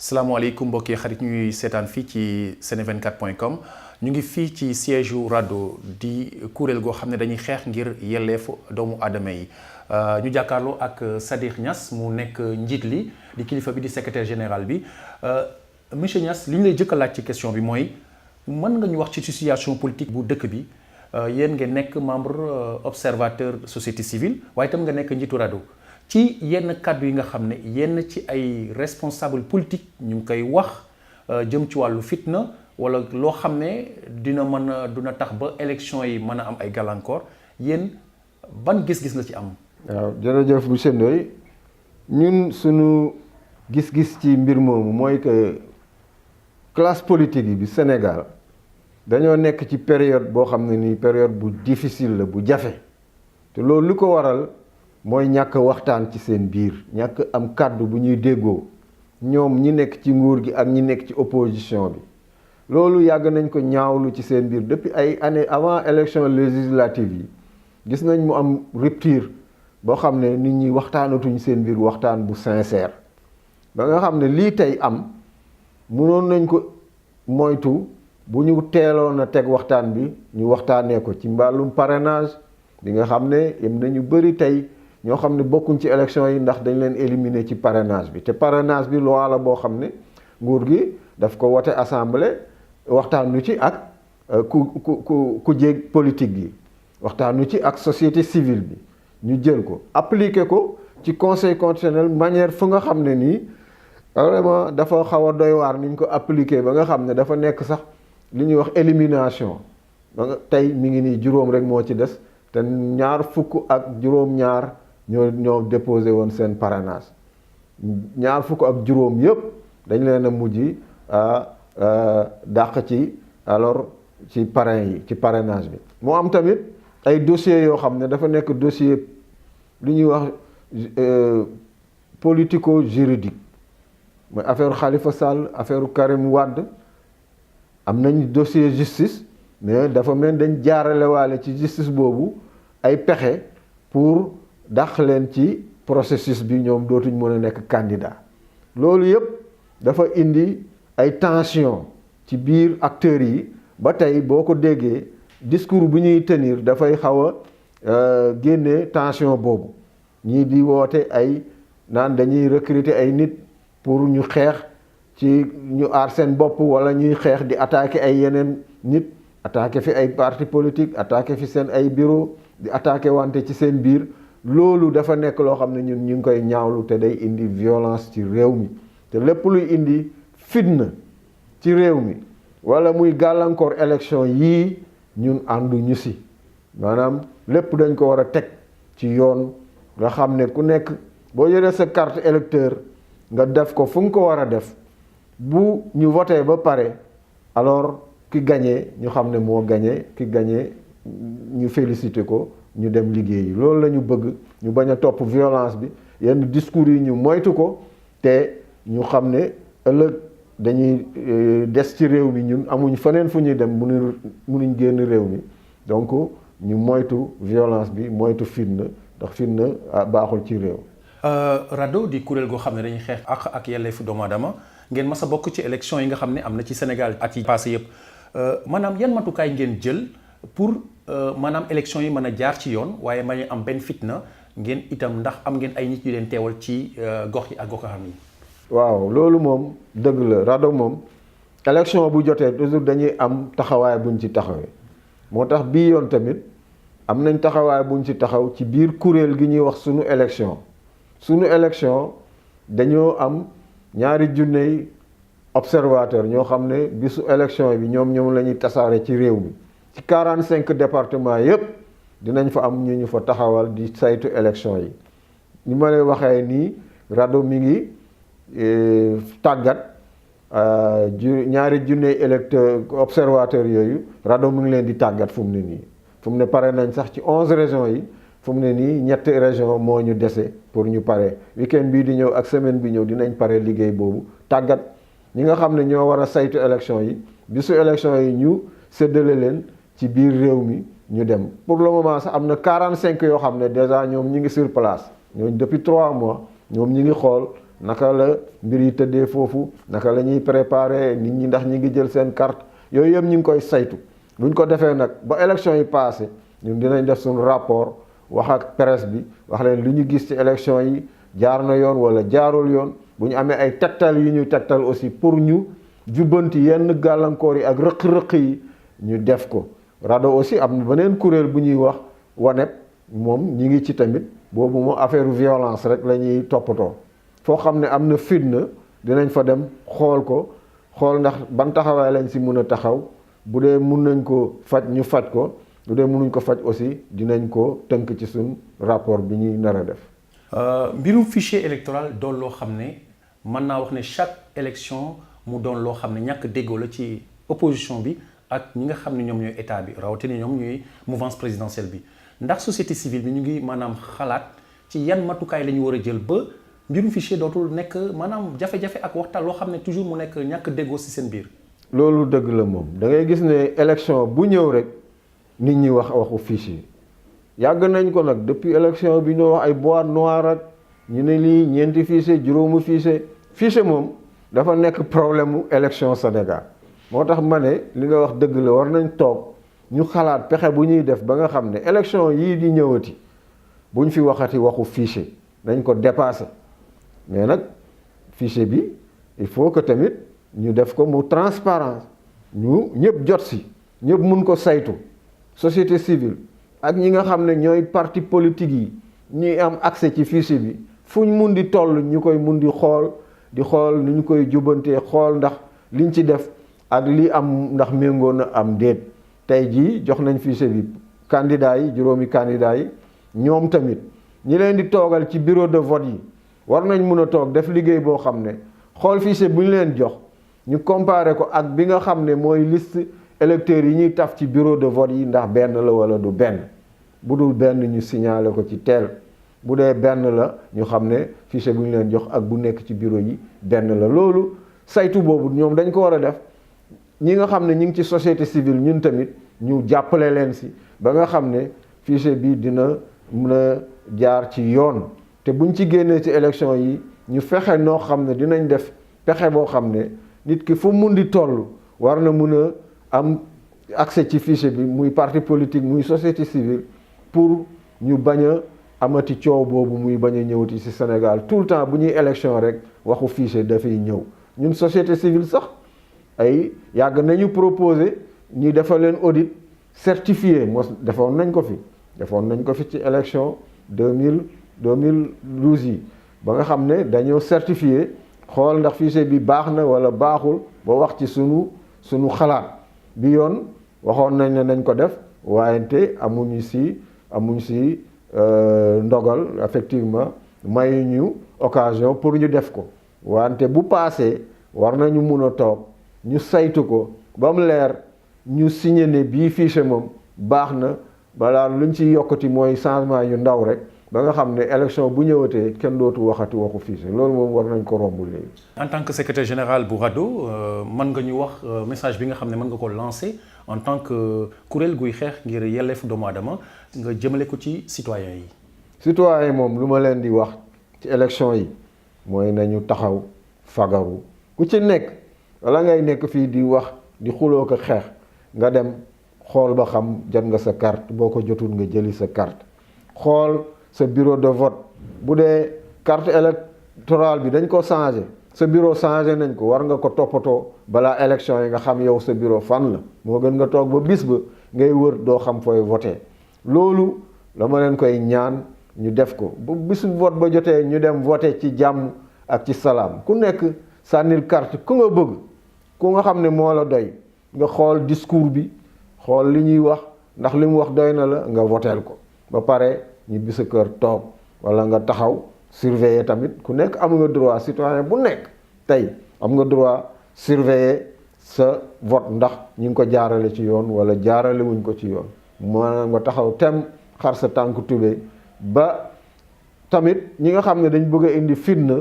salaamaaleykum mbokki xarit ñuy seetaan fii ci sene24.com ñu ngi fii ci siège u RADDHO di kuréel goo xam ne dañuy xeex ngir yelleefu doomu aadama yi ñu jàkkaarloo ak Sadikh Niass mu nekk njiit li di kilifa bi di secrétaire général bi monsieur Niass li ñu lay jëkk a laaj ci question bi mooy mën nga ñu wax ci situation politique bu dëkk bi yéen nga nekk membre observateur société civile waaye itam nga nekk njiitu RADDHO ci yenn kàddu yi nga xam ne yenn ci ay responsable politique ñu ngi koy wax jëm ci wàllu fitna wala loo xam ne dina tax ba élection yi mën a am ay gàllankoor yéen ban gis-gis la ci am. waaw jërëjëf monsieur Ndoye ñun suñu gis-gis ci mbir moomu mooy que classe politique yi bi Sénégal dañoo nekk ci période boo xam ne nii période bu difficile la bu jafe te loolu li ko waral. mooy ñàkk waxtaan ci seen biir ñàkk am kàddu bu ñuy déggoo ñoom ñi nekk ci nguur gi ak ñi nekk ci opposition bi loolu yàgg nañ ko ñaawlu ci seen biir depuis ay années avant élection législative yi gis nañ mu am rupture boo xam ne nit ñi waxtaanatuñ seen biir waxtaan bu sincère ba nga xam ne lii tey am mënoon nañ ko moytu bu ñu teeloon a teg waxtaan bi ñu waxtaanee ko ci mbàllum parrainage bi nga xam ne yem nañu bëri tey ñoo xam ne bokkuñ ci élection yi ndax dañ leen éliminer ci parrainage bi te parrainage bi loi la boo xam ne nguur gi daf ko wote assemblée waxtaanu ci ak ku jéeg politique gi waxtaanu ci ak société civile bi ñu jël ko appliquer ko ci conseil constitutionnel manière fu nga xam ne nii vraiment dafa xaw a doy waar ni ñu ko appliquer ba nga xam ne dafa nekk sax li ñuy wax élimination ba nga tey mi ngi nii juróom rek moo ci des te ñaar fukk ak juróom-ñaar ñoo déposé woon seen parrainage ñaar fukk ak juróom yëpp dañ leen a mujj dàq ci alors ci parrain yi ci parrainage bi. moo am tamit ay dossiers yoo xam ne dafa nekk dossier lu ñuy wax politico juridique mooy affaire Khalifa Sall affaire Karim Wade am nañ dossier justice. mais dafa mel dañ jaarale waale ci justice boobu ay pexe pour dàq leen ci processus bi ñoom dootuñ mën a nekk candidat loolu yëpp dafa indi ay tension ci biir acteurs yi ba tey boo ko déggee discours bu ñuy tenir dafay xaw a génne tension boobu ñii di woote ay naan dañuy recruter ay nit pour ñu xeex ci ñu aar seen bopp wala ñuy xeex di attaquer ay yeneen nit attaqué fi ay parti politique attaqué fi seen ay bureau di attaqué wante ci seen biir loolu dafa nekk loo xam ne ñun ñu ngi koy ñaawlu te day indi violence ci réew mi te lépp luy indi fitna ci réew mi wala muy gàllankoor élection yii ñun ànduñu si maanaam lépp dañ ko war a teg ci yoon nga xam ne ku nekk boo yoree sa carte électeur nga def ko fu nga ko war a def bu ñu voté ba pare alors ki gagné ñu xam ne moo gagné ki gagné ñu félicité ko ñu dem liggéeyi loolu la ñu bëgg ñu bañ a topp violence bi yenn discours yi ñu moytu ko te ñu xam ne ëllëg dañuy des ci réew mi ñun amuñ feneen fu ñuy dem munuñ génn réew mi donc ñu moytu violence bi moytu fitna ndax fitna baaxul ci réew. RADDHO di kuréel goo xam ne dañuy xeex ak yelleefu doomu aadama ngeen mas a bokk ci élection yi nga xam ne am na ci Sénégal at yi passé yëpp. maanaam yan matukaay ngeen jël pour maanaam élection yi mën a jaar ci yoon waaye ma am benn fitna ngeen itam ndax am ngeen ay nit yu leen teewal ci gox yi ak goxam yi. waaw loolu moom dëgg la RADDHO moom élection bu jotee toujours dañuy am taxawaay buñ ci taxawee moo tax bii yoon tamit am nañ taxawaay buñ ci taxaw ci biir kuréel gi ñuy wax sunu élection dañoo am ñaari junney observateur ñoo xam ne bisu élection bi ñoom la ñuy tasaare ci réew mi ci 45 départements yépp dinañ fa am ñu fa taxawal di saytu élection yi ni ma lay waxee nii RADDHO mi ngi tàggat ñaari junne électeur observateur yooyu RADDHO mu ngi leen di tàggat fu mu ne nii fu mu ne pare nañ sax ci 11 régions yi fu mu ne nii ñetti région moo ñu dese pour ñu pare week-end bii di ñëw ak semaine bi ñëw dinañ pare liggéey boobu tàggat ñi nga xam ne ñoo war a saytu élection yi bisu élection yi ñu séddale leen ci biir réew mi ñu dem pour le moment sax am na 45 yoo xam ne déjà ñoom ñi ngi sur place ñooñu depuis 3 mois ñoom ñi ngi xool naka la mbir yi tëddee foofu naka la ñuy préparer nit ñi ndax ñi ngi jël seen carte yooyu yëpp ñu ngi koy saytu buñ ko defee nag ba élection yi passé ñun dinañ def suñu rapport wax ak presse bi wax leen lu ñu gis ci élection yi jaar na yoon wala jaarul yoon bu ñu amee ay tegtal yu ñuy tegtal aussi pour ñu jubbanti yenn gàllankoor yi ak rëq-rëq yi ñu def ko RADDHO aussi am na beneen kuréel bu ñuy wax WANEP moom ñi ngi ci tamit boobu moom affaire violence rek la ñuy toppatoo foo xam ne am na fitna dinañ fa dem xool ko xool ndax ban taxawaay lañ si mun a taxaw bu dee mun nañ ko faj ñu faj ko bu dee munuñ ko faj aussi dinañ ko tënk ci suñ rapport bi ñuy nar a def. mbirum fichier électoral doon loo xam ne mën naa wax ne chaque élection mu doon loo xam ne ñàkk déggoo la ci opposition bi ak ñi nga xam ne ñoom ñooy état bi rawatina ñoom ñooy mouvance présidentielle bi ndax société civile bi ñu ngi maanaam xalaat ci yan matukaay la ñu war a jël ba mbirum fichier dootul nekk maanaam jafe-jafe ak waxtaan loo xam ne toujours mu nekk ñàkk déggoo ci seen biir. loolu dëgg la moom da ngay gis ne élection bu ñëw rek nit ñi waxu fichier yàgg nañ ko nag depuis élection bi ñoo wax ay boîte noire ak ñu ne lii ñeenti fichier juróomu fichier moom dafa nekk problème mu élection Sénégal moo tax ma ne li nga wax dëgg la war nañ toog ñu xalaat pexe bu ñuy def ba nga xam ne élection yii di ñëwati buñ fi waxati waxu fichier dañ ko dépassé mais nag fichier bi il faut que tamit ñu def ko mu transparence ñu ñëpp jot si ñëpp mun ko saytu société civile ak ñi nga xam ne ñooy parti politique yi ñuy am accès ci fichier bi fu ñu mun di toll ñu koy mun di xool nu ñu koy jubbantee xool ndax liñ ci def ak li am ndax méngoo na am déet tey jii jox nañ fichier bi candidat yi juróomi candidat yi ñoom tamit ñi leen di toogal ci bureau de vote yi war nañ mun a toog def liggéey boo xam ne xool fichier bu ñu leen jox ñu comparer ko ak bi nga xam ne mooy liste électeurs yi ñuy taf ci bureau de vote yi ndax benn la wala du benn bu dul benn ñu signaler ko ci teel bu dee benn la ñu xam ne fichier bu ñu leen jox ak bu nekk ci bureau yi benn la loolu saytu boobu ñoom dañ ko war a def ñi nga xam ne ñu ngi ci société civile ñun tamit ñu jàppale leen si ba nga xam ne fichier bi dina mën a jaar ci yoon te buñ ci génnee ci élection yi ñu fexe noo xam ne dinañ def pexe boo xam ne nit ki fu mun di toll war na mun a am accès ci fichier bi muy parti politique muy société civile pour ñu bañ a amati coow boobu muy bañ a ñëwati ci Sénégal tout le temps bu ñuy élection rek waxu fichier dafay ñëw ñun société civile sax ay yàgg nañu proposer ñu defal leen audit certifié mos defoon nañ ko fi ci élection 2012 yi ba nga xam ne dañoo certifié xool ndax fichier bi baax na wala baaxul ba wax ci sunu xalaat bi yoon waxoon nañ ne nañ ko def waayante amuñu si ndogal effectivement mayuñu occasion pour ñu def ko wante bu paasee war nañu mun a toog ñu saytu ko ba mu leer ñu signé ne bii fichier moom baax na balaa luñ ci yokkati mooy changement yu ndaw rek ba nga xam ne élection bu ñëwatee kenn dootu waxati waxu fichier loolu moom war nañ ko romb léegi. en tant que secrétaire général bu RADDHO mën nga ñu wax message bi nga xam ne mën nga ko lancer en tant que kuréel guy xeex ngir yelleefu doomu aadama nga jëmale ko ci citoyen yi. citoyen moom lu ma leen di wax ci élection yi mooy nañu taxaw fagaru ku ci nekk wala ngay nekk fii di wax di xuloo ko xeex nga dem xool ba xam jot nga sa carte boo ko jotul nga jëli sa carte xool sa bureau de vote bu dee carte électorale bi dañ ko changé sa bureau changé nañ ko war nga ko toppatoo balaa élection yi nga xam yow sa bureau fan la moo gën nga toog ba bis ba ngay wër doo xam fooy voté loolu la ma leen koy ñaan ñu def ko bu bisu vote ba jotee ñu dem voté ci jàmm ak ci salaam ku nekk sànnil carte ku nga bëgg ku nga xam ne moo la doy nga xool discours bi xool li ñuy wax ndax li mu wax doy na la nga voteel ko ba pare ñu bi sa kër toog wala nga taxaw surveiller tamit ku nekk am nga droit citoyen bu nekk tey am nga droit surveiller sa vote ndax ñu ngi ko jaarale ci yoon wala jaarale wuñ ko ci yoon maanaam nga taxaw tem xar sa tànk tubéy ba tamit ñi nga xam ne dañ bëgg a indi fitna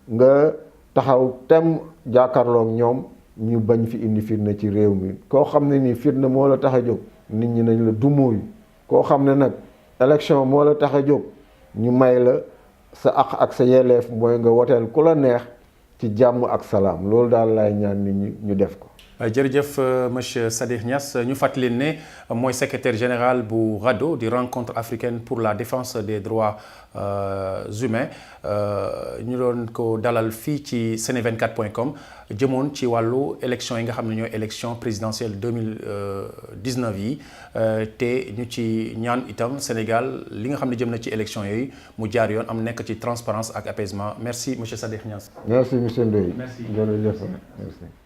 nga taxaw tem jàkkaarloog ñoom ñu bañ fi indi fitna ci réew mi koo xam ne nii fitna moo la tax a jóg nit ñi nañ la dumóoyu koo xam ne nag élection moo la tax a jóg ñu may la sa àq ak sa yelleef mooy nga woteel ku la neex ci jàmm ak salaam loolu daal laay ñaan nit ñi ñu def ko. jërëjëf monsieur Sadikh Niass ñu fàttali ne mooy secrétaire général bu RADDHO di rencontre africaine pour la défense des droits humains ñu doon ko dalal fii ci Sene24.com jëmoon ci wàllu élection yi nga xam ne ñooy élection présidentielle 2019 yi te ñu ci ñaan itam Sénégal li nga xam ne jëm na ci élection yooyu mu jaar yoon am nekk ci transparence ak apaisement merci monsieur Sadikh Niass. merci monsieur Ndoye. merci jërëjëf merci.